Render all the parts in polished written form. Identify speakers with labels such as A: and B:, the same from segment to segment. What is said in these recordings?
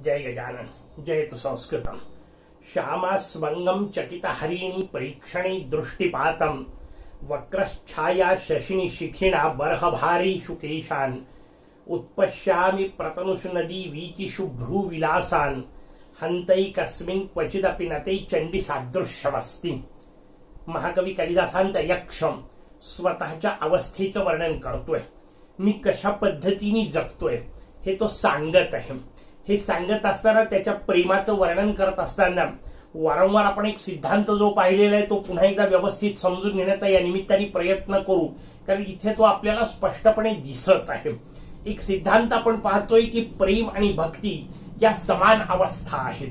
A: जय गजानन जयतु संस्कृतम। श्यामास्वंगम चकित हरिणी परीक्षणे दृष्टिपातम वक्रच्छाया शशिनि शिखिणा बर्हभारी शुकेशान उत्पश्यामि प्रतनुषु नदी वीचिषु भ्रूविलासान् हन्तैकस्मिन् क्वचिदपि नते चंडी सादृश्यमस्ति। महाकवी कालिदासांचा यक्ष स्वतःच्या अवस्थेचं वर्णन करतोय। मी कशा पद्धतीने जगतोय हे तो सांगत आहे। हे सांगत असताना त्याच्या प्रेमाचं वर्णन करत असताना वारंवार आपण एक सिद्धांत जो पाहिलेला आहे तो पुन्हा एकदा व्यवस्थित समजून घेण्याचा या निमित्ताने प्रयत्न करू, कारण इथे तो आपल्याला स्पष्टपणे दिसत आहे। एक सिद्धांत आपण पाहतोय की प्रेम आणि भक्ती या समान अवस्था आहेत,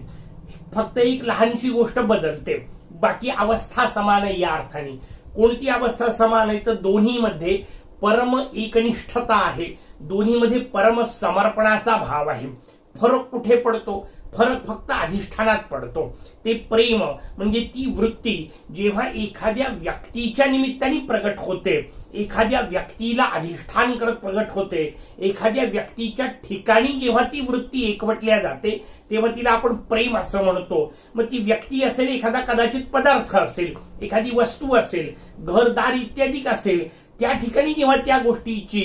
A: फक्त एक लहानशी गोष्ट बदलते, बाकी अवस्था समान आहे। या अर्थाने कोणती अवस्था समान आहे तर दोन्हीमध्ये परम एकनिष्ठता आहे, दोन्हीमध्ये परम समर्पणाचा भाव आहे। फरक कुठे पडतो? फरक फक्त अधिष्ठानात पडतो। ते प्रेम म्हणजे ती वृत्ती जेव्हा एखाद्या व्यक्तीच्या निमित्ताने प्रगट होते, एखाद्या व्यक्तीला अधिष्ठान करत प्रगट होते, एखाद्या व्यक्तीच्या ठिकाणी जेव्हा ती वृत्ती एकवटल्या जाते तेव्हा तिला आपण प्रेम असं म्हणतो। मग ती व्यक्ती असेल, एखादा कदाचित पदार्थ असेल, एखादी वस्तू असेल, घरदार इत्यादी असेल, त्या ठिकाणी जेव्हा त्या गोष्टीची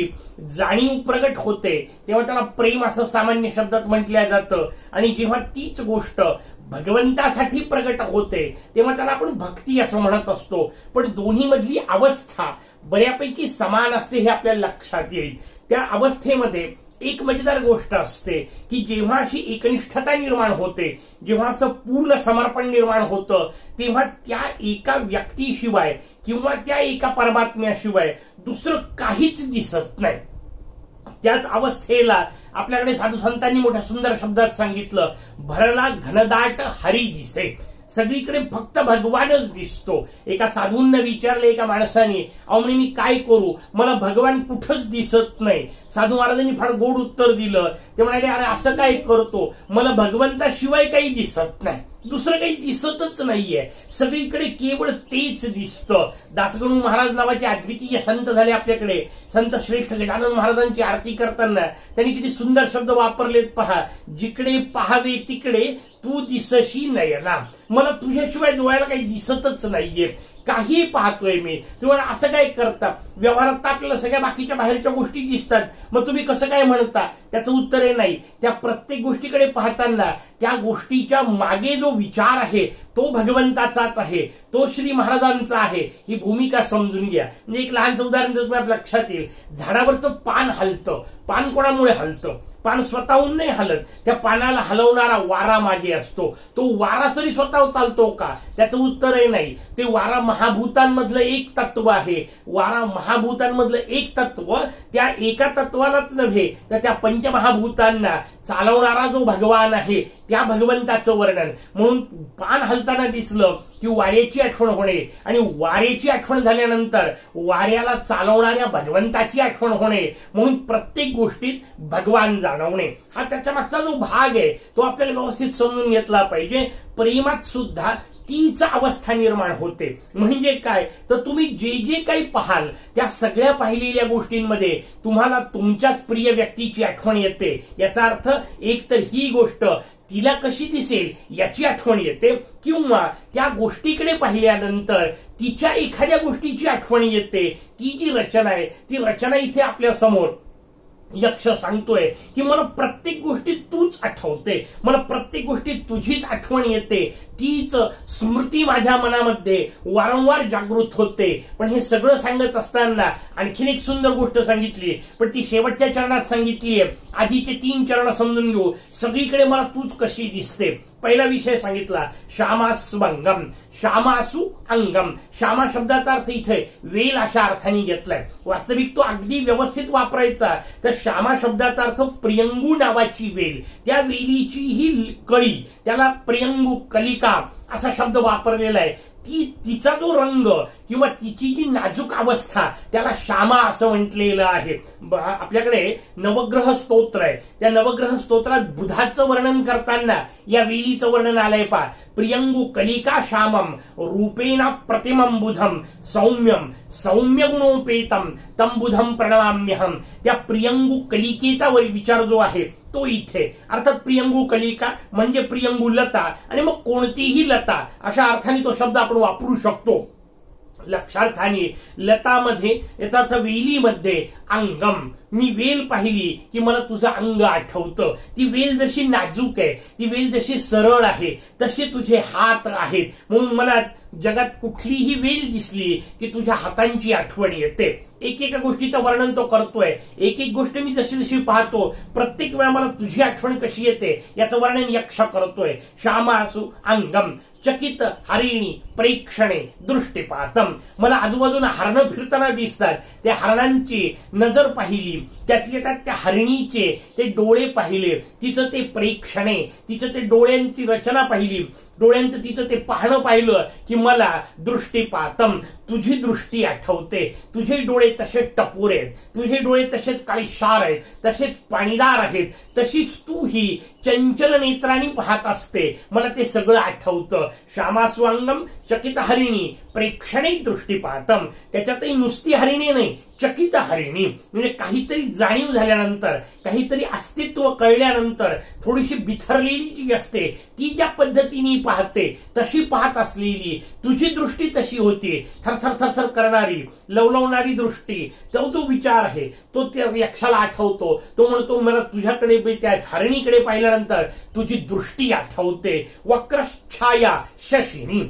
A: जाणीव प्रगट होते तेव्हा त्याला प्रेम असं सामान्य शब्दात म्हटलं जातं। आणि जेव्हा तीच गोष्ट भगवंतासाठी प्रगट होते तेव्हा त्याला आपण भक्ती असं म्हणत असतो। पण दोन्ही मधली अवस्था बऱ्यापैकी समान असते हे आपल्याला लक्षात येईल। त्या अवस्थेमध्ये एक मजेदार गोष्ट असते की जेव्हा अशी एकनिष्ठता निर्माण होते, जेव्हा असं पूर्ण समर्पण निर्माण होतं तेव्हा त्या एका व्यक्तीशिवाय किंवा त्या एका परमात्म्याशिवाय दुसरं काहीच दिसत नाही। त्याच अवस्थेला आपल्याकडे साधू संतांनी मोठ्या सुंदर शब्दात सांगितलं, भरला घनदाट हरी दिसे। सगळीकडे फक्त भगवानच दिसतो। एका साधूंना विचारले एका माणसाने, अहो म्हणे मी काय करू, मला भगवान कुठंच दिसत नाही। साधू महाराजांनी फार गोड उत्तर दिलं। ते म्हणाले, अरे असं काय करतो, मला भगवंताशिवाय काही दिसत नाही, दुसरं काही दिसतच नाहीये, सगळीकडे केवळ तेच दिसतं। दासगणू महाराज नावाचे अद्वितीय संत झाले आपल्याकडे। संत श्रेष्ठ गजानन महाराजांची आरती करताना त्यांनी किती सुंदर शब्द वापरलेत पहा, जिकडे पाहावे तिकडे तू दिसशी नयना। मला तुझ्याशिवाय डोळ्याला काही दिसतच नाहीये, काही पाहतोय मी। तुम्हाला असं काय करता, व्यवहारात तर आपल्याला सगळ्या बाकीच्या बाहेरच्या गोष्टी दिसतात, मग तुम्ही कसं काय म्हणता? त्याचं उत्तर आहे नाही, त्या प्रत्येक गोष्टीकडे पाहताना त्या गोष्टीच्या मागे जो विचार आहे तो भगवंताचाच आहे, तो श्री महाराजांचा आहे। ही भूमिका समजून घ्या। म्हणजे एक लहानचं उदाहरण जर तुम्हाला लक्षात येईल, झाडावरचं पान हलतं, पान कोणामुळे हलतं? पान स्वतःहून नाही हलत, त्या पानाला हलवणारा वारा मागे असतो। तो वारा तरी स्वतः चालतो का? त्याचं उत्तर आहे नाही। ते वारा महाभूतांमधलं एक तत्व आहे। वारा महाभूतांमधलं एक तत्व त्या एका तत्वालाच नव्हे तर त्या पंचमहाभूतांना चालवणारा जो भगवान आहे त्या भगवंताचं वर्णन। म्हणून पान हलताना दिसलं की वाऱ्याची आठवण होणे, आणि वाऱ्याची आठवण झाल्यानंतर वाऱ्याला चालवणाऱ्या भगवंताची आठवण होणे। म्हणून प्रत्येक गोष्टीत भगवान जाणवणे हा त्याच्या मागचा जो भाग आहे तो आपल्याला व्यवस्थित समजून घेतला पाहिजे। प्रेमात सुद्धा तीच अवस्था निर्माण होते। म्हणजे काय तर तुम्ही जे जे काही पाहाल त्या सगळ्या पाहिलेल्या गोष्टींमध्ये तुम्हाला तुमच्याच प्रिय व्यक्तीची आठवण येते। याचा अर्थ एक तर ही गोष्ट तिला कशी दिसेल याची आठवण येते, किंवा त्या गोष्टीकडे पाहिल्यानंतर तिच्या एखाद्या गोष्टीची आठवण येते। ती जी रचना आहे ती रचना इथे आपल्या समोर यक्ष सांगतोय की मला प्रत्येक गोष्टीत तूच आठवते, मला प्रत्येक गोष्टीत तुझीच आठवण येते, तीच स्मृती माझ्या मनामध्ये वारंवार जागृत होते। पण हे सगळं सांगत असताना आणखीन एक सुंदर गोष्ट सांगितली, पण ती शेवटच्या चरणात सांगितली आहे। आधीचे 3 चरण समजून घेऊ। सगळीकडे मला तूच कशी दिसते। पहिला विषय सांगितला श्यामास्वंगम, श्यामासु अंगम। श्यामा शब्दाचा अर्थ इथे वेल अशा अर्थाने घेतलाय। वास्तविक तो अगदी व्यवस्थित वापरायचा तर श्यामा शब्दाचा अर्थ प्रियंगू नावाची वेल, त्या वेलीची ही कळी, त्याला प्रियंगू कलिका असा शब्द वापरलेला आहे। तिचा जो रंग किंवा तिची जी नाजूक अवस्था त्याला श्यामा असं म्हटलेलं आहे. आपल्याकडे नवग्रह स्तोत्र आहे. त्या नवग्रह स्तोत्रात बुधाचं वर्णन करताना या वेलीचं वर्णन आलंय पहा. प्रियंगु कलिका श्यामम रूपेण प्रतिमं बुधम सौम्यम सौम्य गुणोपेतम तम बुधम प्रणमाम्यहम. त्या प्रियंगु कलिकेचा विचार जो आहे तो इथे अर्थात प्रियंगु कलिका म्हणजे प्रियंगु लता आणि मग कोणतीही लता अशा अर्थाने तो शब्द आपण वापरू शकतो. लक्षार्थाने लतामध्ये याचा अर्थ वेलीमध्ये अंगम. मी वेल पाहिली की मला तुझं अंग आठवतं. ती वेल जशी नाजूक आहे, ती वेल जशी सरळ आहे, तसे तुझे हात आहेत. म्हणून मला जगात कुठलीही वेल दिसली की तुझ्या हातांची आठवण येते. एकेका गोष्टीचं वर्णन तो करतोय. एक एक गोष्ट मी जशी जशी पाहतो प्रत्येक वेळा मला तुझी आठवण कशी येते याचं वर्णन यक्ष करतोय. श्यामासु अंगम चकित हरिणी प्रेक्षणे दृष्टिपातम. मला आजूबाजूला हरणं फिरताना दिसतात. त्या हरणांची नजर पाहिली, त्यातल्या त्यात त्या हरिणीचे ते डोळे पाहिले, तिचं ते प्रेक्षणे, तिचं ते डोळ्यांची रचना पाहिली, डोळ्यांचं तिचं ते पाहणं पाहिलं की मला दृष्टिपातम तुझी दृष्टी आठवते. तुझे डोळे तसेच टपोर आहेत, तुझे डोळे तसेच काळीशार आहेत, तसेच पाणीदार आहेत. तशीच तू ही चंचल नेत्रांनी पाहत असते. मला ते सगळं आठवतं. श्यामास्वांगम चकित हरिणी प्रेक्षणे दृष्टिपातम. त्याच्यातही नुसती हरिणी नाही, चकित हरिणी म्हणजे काहीतरी जाणीव झाल्यानंतर, काहीतरी अस्तित्व कळल्यानंतर थोडीशी बिथरलेली जी असते ती ज्या पद्धतीने पाहते तशी पाहत असलेली तुझी दृष्टी तशी होती. थरथर थरथर करणारी लवलवणारी दृष्टी. तो जो विचार आहे तो त्या यक्षाला आठवतो. तो म्हणतो मला तुझ्याकडे त्या हरिणीकडे पाहिल्यानंतर तुझी दृष्टी आठवते. वक्रछाया शशिनी.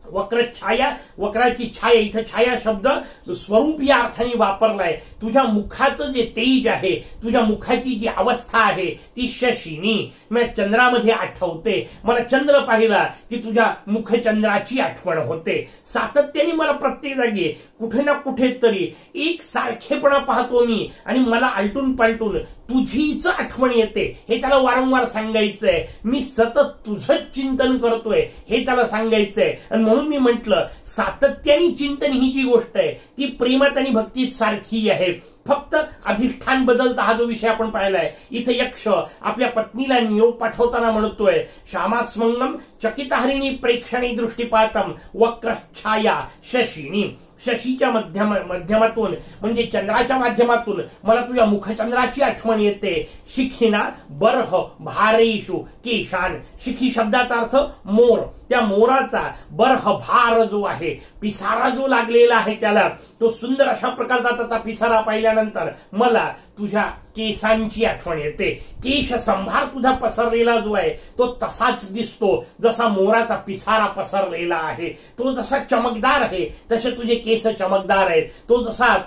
A: वक्रछाया, वक्राची छाया, इथं छाया शब्द स्वरूप या अर्थाने वापरलाय. तुझ्या मुखाचं जे तेज आहे, तुझ्या मुखाची जी अवस्था आहे ती शशिनी म्हणजे चंद्रामध्ये आठवते. मला चंद्र पाहिला की तुझ्या मुखचंद्राची आठवण होते. सातत्याने मला प्रत्येक जागी कुठे ना कुठेतरी एक सारखेपणा पाहतो मी आणि मला आलटून पालटून तुझीच आठवण येते. हे त्याला वारंवार सांगायचंय. मी सतत तुझंच चिंतन करतोय हे त्याला सांगायचंय. आणि म्हणून मी म्हटलं सातत्याने चिंतन ही जी गोष्ट आहे ती प्रेमात आणि भक्तीत सारखी आहे. फक्त अधिष्ठान बदलता हा जो विषय आपण पाहिलाय. इथे यक्ष आपल्या पत्नीला निरोप पाठवताना म्हणतोय श्यामास्वंगम चकित हरिणी प्रेक्षणे दृष्टिपातम वक्रछाया शशिनी. शशीच्या माध्यमातून म्हणजे चंद्राच्या माध्यमातून मला तुझ्या मुखचंद्राची आठवण येते. शिखिना बर्ह भारेषु केशान. शिखी शब्दाचा अर्थ मोर. त्या मोराचा बर्ह भार जो आहे, पिसारा जो लागलेला आहे त्याला, तो सुंदर अशा प्रकारचा त्याचा पिसारा पाहिल्यानंतर मला तुझ्या केसांची आठवण येते. केश संभार तुझा पसरलेला जो आहे तो तसाच दिसतो जसा मोराचा पिसारा पसरलेला आहे. तो जसा चमकदार आहे तसे तुझे केस चमकदार आहेत. तो जसा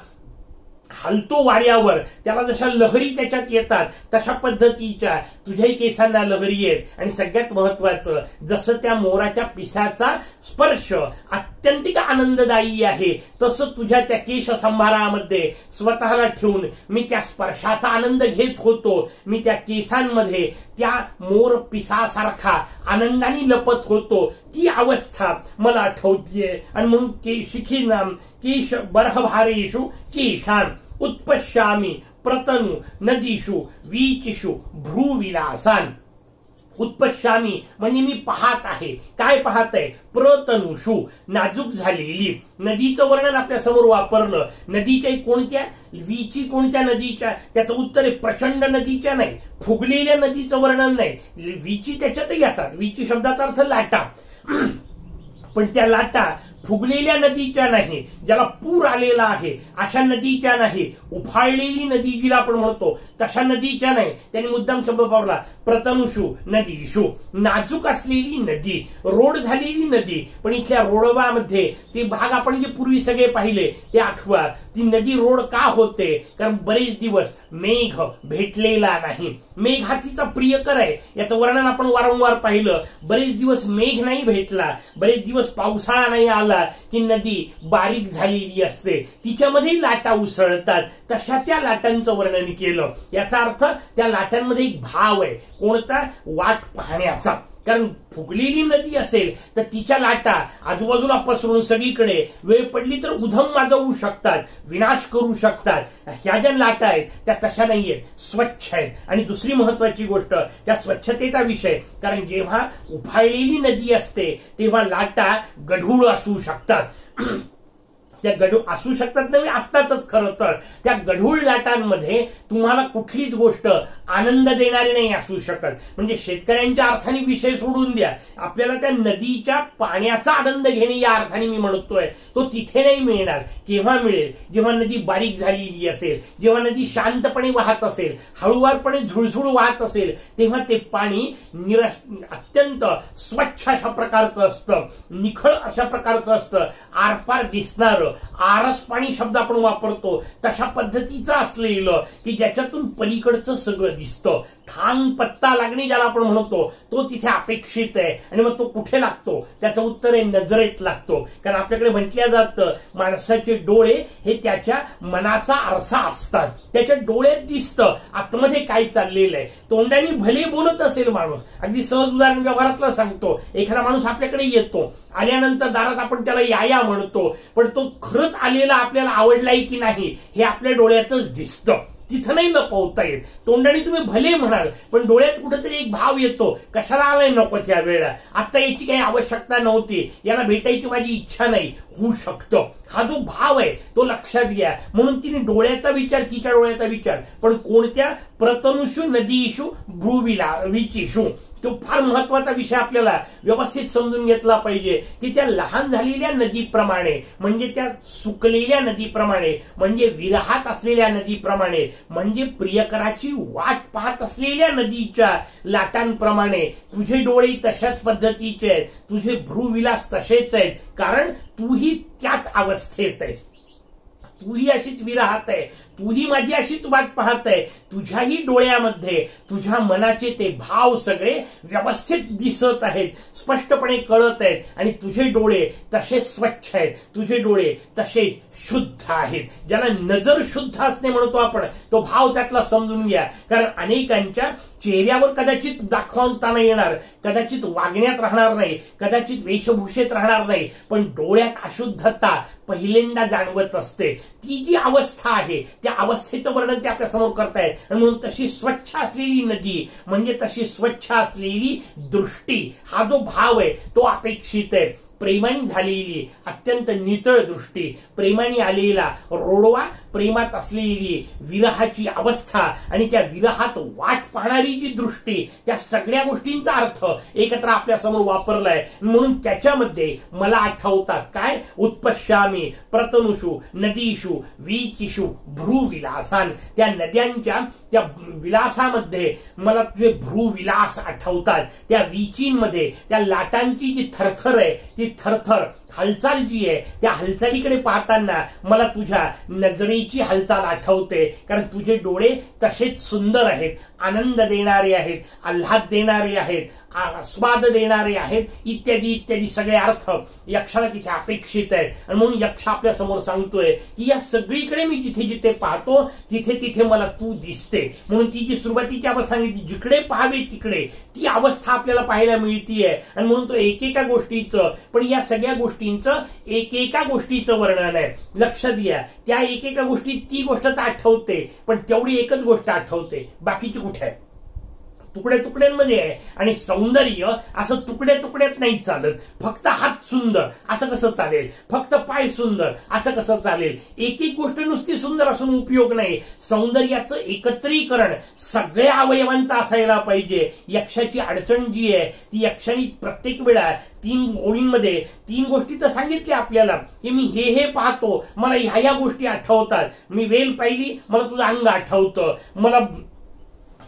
A: हलतो वाऱ्यावर त्याला जशा लहरी त्याच्यात येतात तशा पद्धतीच्या तुझ्याही केसांना लहरी आहेत. आणि सगळ्यात महत्वाचं जसं त्या मोराच्या पिसाचा स्पर्श अत्यंतिक आनंददायी आहे तसं तुझ्या त्या केश संभारामध्ये स्वतःला ठेवून मी त्या स्पर्शाचा आनंद घेत होतो. मी त्या केसांमध्ये त्या मोर पिसासारखा आनंदाने लपत होतो. ती अवस्था मला आठवतीये. आणि म्हणून शिखिनाम केश बर्हभारेषु केशान उत्पश्यामी प्रतनु नदीषु वीचिषु भ्रूविलासान. उत्पश्यामी म्हणजे मी पाहत आहे. काय पाहत आहे? प्रतनुषु नाजूक झालेली. नदीचं वर्णन आपल्या समोर वापरलं. नदीच्या कोणत्या? वीची कोणत्या नदीच्या? त्याचं उत्तर आहे प्रचंड नदीच्या नाही, फुगलेल्या नदीचं वर्णन नाही. वीची त्याच्यातही असतात. वीची शब्दाचा अर्थ लाटा. पण त्या लाटा फुगलेल्या नदीच्या नाही, ज्याला पूर आलेला आहे अशा नदीच्या नाही, उफाळलेली नदी जिला आपण म्हणतो तशा नदीच्या नाही. त्यांनी मुद्दाम शब्द वापरला प्रतनुषु नदीषु. नाजूक असलेली नदी, रोड झालेली नदी. पण इथल्या रोडवामध्ये ते भाग आपण जे पूर्वी सगळे पाहिले ते आठवा. ती नदी रोड का होते? कारण बरेच दिवस मेघ भेटलेला नाही. मेघ हा तिचा प्रियकर आहे याचं वर्णन आपण वारंवार पाहिलं. बरेच दिवस मेघ नाही भेटला, बरेच दिवस पावसाळा नाही आला की नदी बारीक झालेली असते, तिच्यामध्ये लाटा उसळतात. तशा त्या लाटांचं वर्णन केलं. याचा अर्थ त्या लाटांमध्ये एक भाव आहे. कोणता? वाट पाहण्याचा. कारण फुगलेली नदी असेल तर तिच्या लाटा आजूबाजूला पसरून सगळीकडे वेळ पडली तर उधम माजवू शकतात, विनाश करू शकतात. ह्या ज्या लाटा आहेत त्या तशा नाहीयेत, स्वच्छ आहेत. आणि दुसरी महत्वाची गोष्ट त्या स्वच्छतेचा विषय, कारण जेव्हा उफाळलेली नदी असते तेव्हा लाटा गढूळ असू शकतात. त्या गढूळ असू शकतात नव्हे, असतातच. खरं तर त्या गढूळ लाटांमध्ये तुम्हाला कुठलीच गोष्ट आनंद देणारी नाही असू शकत. म्हणजे शेतकऱ्यांच्या अर्थाने विषय सोडून द्या, आपल्याला त्या नदीच्या पाण्याचा आनंद घेणे या अर्थाने मी म्हणतोय तो तिथे नाही मिळणार. केव्हा मिळेल? जेव्हा नदी बारीक झालेली असेल, जेव्हा नदी शांतपणे वाहत असेल, हळूवारपणे झुळझुळ वाहत असेल, तेव्हा ते पाणी अत्यंत स्वच्छ अशा प्रकारचं असतं, निखळ अशा प्रकारचं असतं, आरपार दिसणारं. आरस पाणी शब्द आपण वापरतो तशा पद्धतीचं असलेलं की ज्याच्यातून पलीकडचं सगळं दिसतं. थांग पत्ता लागणे ज्याला आपण म्हणतो तो तिथे अपेक्षित आहे. आणि मग तो कुठे लागतो? त्याचं उत्तर आहे नजरेत लागतो. कारण आपल्याकडे म्हटलं जातं माणसाचे डोळे हे त्याच्या मनाचा आरसा असतात. त्याच्या डोळ्यात दिसतं आतमध्ये काय चाललेलं आहे. तोंडाने भले बोलत असेल माणूस, अगदी सहज उदाहरण व्यवहारातलं सांगतो, एखादा माणूस आपल्याकडे येतो, आल्यानंतर दारात आपण त्याला या म्हणतो, पण तो खरंच आलेला आपल्याला आवडलाय की नाही हे आपल्या डोळ्यातच दिसतं. तिथं नाही लपवता येत. तोंडाने तुम्ही भले म्हणाल पण डोळ्यात कुठेतरी एक भाव येतो, कशाला आलाय नको त्या वेळेला, आता याची काही आवश्यकता नव्हती, याला भेटायची माझी इच्छा नाही, होऊ शकतं. हा जो भाव आहे तो लक्षात घ्या. म्हणून तिने डोळ्याचा विचार, तिच्या डोळ्याचा विचार, पण कोणत्या? प्रतनुषु नदीशु भ्रुविलाविचीषु. तो फार महत्वाचा विषय आपल्याला व्यवस्थित समजून घेतला पाहिजे की त्या लहान झालेल्या नदीप्रमाणे, म्हणजे त्या सुकलेल्या नदीप्रमाणे, म्हणजे विरहात असलेल्या नदीप्रमाणे, म्हणजे प्रियकराची वाट पाहत असलेल्या नदीच्या लाटांप्रमाणे तुझे डोळे तशाच पद्धतीचे आहेत, तुझे भ्रूविलास तसेच आहेत. कारण तूही त्याच अवस्थेत आहेस, तूही अशीच विरहात आहे, तूही माझी अशीच वाट पाहत आहे. तुझ्याही डोळ्यामध्ये तुझ्या मनाचे ते भाव सगळे व्यवस्थित दिसत आहेत, स्पष्टपणे कळत आहेत. आणि तुझे डोळे तसे स्वच्छ आहेत, तुझे डोळे तसे शुद्ध आहेत. ज्याला नजर शुद्ध असणे म्हणतो आपण, तो भाव त्यातला समजून घ्या. कारण अनेकांच्या चेहऱ्यावर कदाचित दाखवता नाही येणार, कदाचित वागण्यात राहणार नाही, कदाचित वेशभूषेत राहणार नाही, पण डोळ्यात अशुद्धता पहिल्यांदा जाणवत असते. ती जी अवस्था आहे त्या अवस्थेचं वर्णन ते आपल्या समोर करतायत. आणि म्हणून तशी स्वच्छ असलेली नदी म्हणजे तशी स्वच्छ असलेली दृष्टी, हा जो भाव आहे तो अपेक्षित आहे. प्रेमाने झालेली अत्यंत नितळ दृष्टी, प्रेमाने आलेला रोडवा, प्रेमात असलेली विरहाची अवस्था आणि त्या विरहात वाट पाहणारी जी दृष्टी, त्या सगळ्या गोष्टींचा अर्थ एकत्र आपल्या समोर वापरलाय. म्हणून त्याच्यामध्ये मला आठवतात काय? उत्पश्यामी प्रतनुषु नदीषु वीचिषु भ्रूविलासान. त्या नद्यांच्या त्या विलासामध्ये मला तुझे भ्रूविलास आठवतात. त्या वीचींमध्ये त्या लाटांची जी थरथर आहे, ती थरथर हालचाल जी आहे, त्या हालचालीकडे पाहताना मला तुझ्या नजरेची हालचाल आठवते. कारण तुझे डोळे तसेच सुंदर आहेत, आनंद देणारे आहेत, आल्हाद देणारे आहेत, आस्वाद देणारे आहेत, इत्यादी इत्यादी सगळे अर्थ यक्षाला तिथे अपेक्षित आहेत. आणि म्हणून यक्ष आपल्या समोर सांगतोय की या सगळीकडे मी जिथे जिथे पाहतो तिथे तिथे मला तू दिसते. म्हणून ती जी सुरुवातीची अवस्था सांगितली, जिकडे पाहावे तिकडे, ती अवस्था आपल्याला पाहायला मिळतीये. आणि म्हणून तो एकेका गोष्टीचं, पण या सगळ्या गोष्टींचं एकेका गोष्टीचं वर्णन आहे. लक्ष द्या, त्या एकेका गोष्टीत ती गोष्ट तर आठवते, पण तेवढी एकच गोष्ट आठवते, बाकीची कुठे आहे? तुकड्या तुकड्यांमध्ये आहे. आणि सौंदर्य असं तुकड्या तुकड्यात नाही चालत. फक्त हात सुंदर असं कसं चालेल? फक्त पाय सुंदर असं कसं चालेल? एक एक गोष्ट नुसती सुंदर असून उपयोग नाही. सौंदर्याचं एकत्रीकरण सगळ्या अवयवांचं असायला पाहिजे. यक्षाची अडचण जी आहे ती यक्षाने प्रत्येक वेळा 3 ओळींमध्ये 3 गोष्टी तर सांगितल्या आपल्याला की मी हे पाहतो, मला ह्या गोष्टी आठवतात. मी वेल पाहिली, मला तुझं अंग आठवतं. मला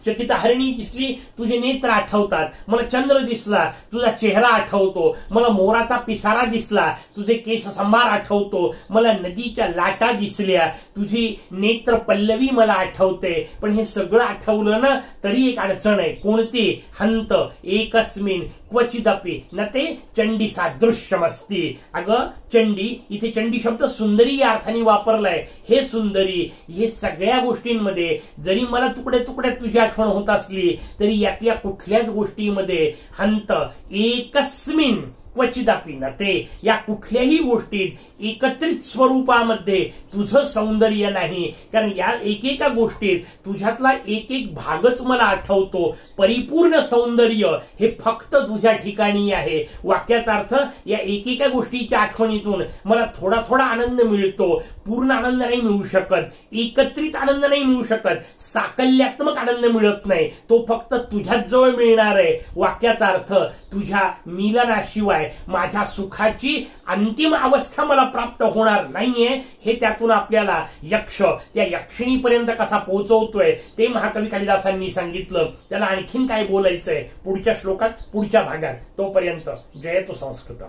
A: चकित हरिणी दिसली, तुझे नेत्र आठवतात. मला चंद्र दिसला, तुझा चेहरा आठवतो. मला मोराचा पिसारा दिसला, तुझे केस संभार आठवतो. मला नदीच्या लाटा दिसल्या, तुझी नेत्र पल्लवी मला आठवते. पण हे सगळं आठवलं ना तरी एक अडचण आहे. कोणती? हंत एकस्मिन क्वचिदपि न ते चंडी सादृश्यमस्ती. अगं चंडी, इथे चंडी शब्द सुंदरी या अर्थाने वापरलाय. हे सुंदरी, हे सगळ्या गोष्टींमध्ये जरी मला तुकड्या तुकड्यात तुझी आठवण होत असली तरी यातल्या कुठल्याच गोष्टीमध्ये हंत एकस्मिन क्वचिदापि न ते, या कुठल्याही गोष्टीत एकत्रित स्वरूपामध्ये तुझं सौंदर्य नाही. कारण या एकेका गोष्टीत तुझ्यातला एक एक भागच मला आठवतो. परिपूर्ण सौंदर्य हे फक्त तुझ्या ठिकाणी आहे. वाक्याचा अर्थ, या एकेका गोष्टीच्या आठवणीतून मला थोडा थोडा आनंद मिळतो. पूर्ण आनंद नाही मिळू शकत, एकत्रित आनंद नाही मिळू शकत, साकल्यात्मक आनंद मिळत नाही. तो फक्त तुझ्याच जवळ मिळणार आहे. वाक्याचा अर्थ, तुझ्या मिलनाशिवाय माझ्या सुखाची अंतिम अवस्था मला प्राप्त होणार नाहीये. हे त्यातून आपल्याला यक्ष त्या यक्षिणीपर्यंत कसा पोहोचवतोय ते महाकवी कालिदासांनी सांगितलं. त्याला आणखीन काय बोलायचंय पुढच्या श्लोकात, पुढच्या भागात. तोपर्यंत जयतु संस्कृत.